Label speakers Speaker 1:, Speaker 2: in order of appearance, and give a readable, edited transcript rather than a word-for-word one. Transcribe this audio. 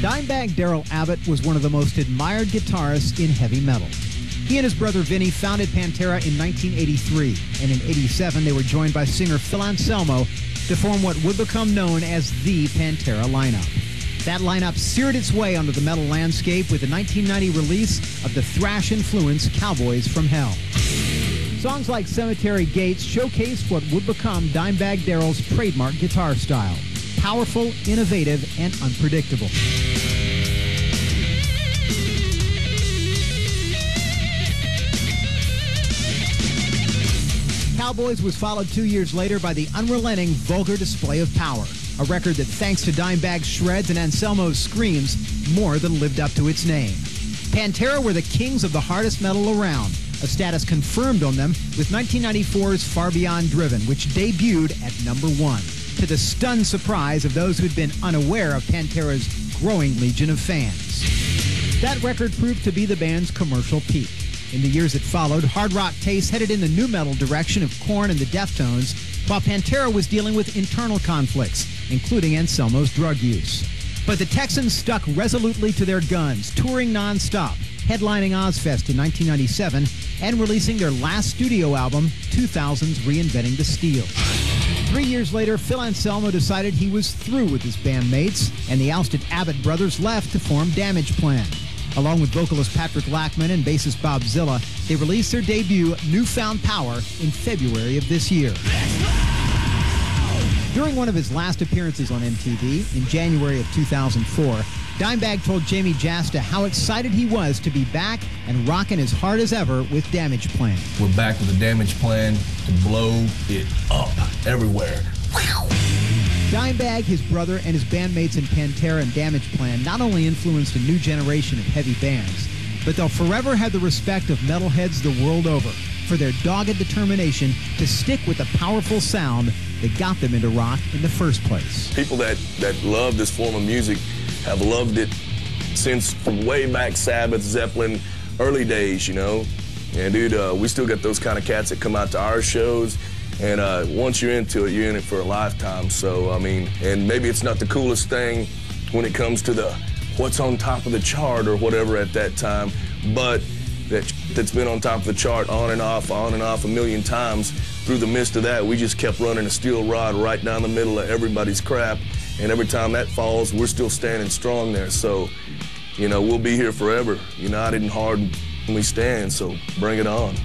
Speaker 1: Dimebag Darrell was one of the most admired guitarists in heavy metal. He and his brother Vinny founded Pantera in 1983, and in '87 they were joined by singer Phil Anselmo to form what would become known as the Pantera lineup. That lineup seared its way onto the metal landscape with the 1990 release of the thrash-influenced Cowboys from Hell. Songs like Cemetery Gates showcased what would become Dimebag Darrell's trademark guitar style: powerful, innovative, and unpredictable. Cowboys was followed 2 years later by the unrelenting Vulgar Display of Power, a record that, thanks to Dimebag's shreds and Anselmo's screams, more than lived up to its name. Pantera were the kings of the hardest metal around, a status confirmed on them with 1994's Far Beyond Driven, which debuted at #1, to the stunned surprise of those who'd been unaware of Pantera's growing legion of fans. That record proved to be the band's commercial peak. In the years that followed, hard rock tastes headed in the nu metal direction of Korn and the Deftones, while Pantera was dealing with internal conflicts, including Anselmo's drug use. But the Texans stuck resolutely to their guns, touring nonstop, headlining Ozfest in 1997, and releasing their last studio album, 2000's Reinventing the Steel. 3 years later, Phil Anselmo decided he was through with his bandmates, and the ousted Abbott brothers left to form Damage Plan. Along with vocalist Patrick Lackman and bassist Bob Zilla, they released their debut, Newfound Power, in February of this year. During one of his last appearances on MTV, in January of 2004, Dimebag told Jamie Jasta how excited he was to be back and rocking as hard as ever with Damage Plan.
Speaker 2: We're back with the Damage Plan to blow it up everywhere.
Speaker 1: Dimebag, his brother, and his bandmates in Pantera and Damage Plan not only influenced a new generation of heavy bands, but they'll forever have the respect of metalheads the world over for their dogged determination to stick with the powerful sound that got them into rock in the first place.
Speaker 3: People that love this form of music have loved it since from way back Sabbath, Zeppelin, early days, you know. And dude, we still got those kind of cats that come out to our shows. And once you're into it, you're in it for a lifetime. So, I mean, and maybe it's not the coolest thing when it comes to the what's on top of the chart or whatever at that time, but that's been on top of the chart on and off a million times. Through the midst of that, we just kept running a steel rod right down the middle of everybody's crap. And every time that falls, we're still standing strong there. So, you know, we'll be here forever. United and hard we stand, so bring it on.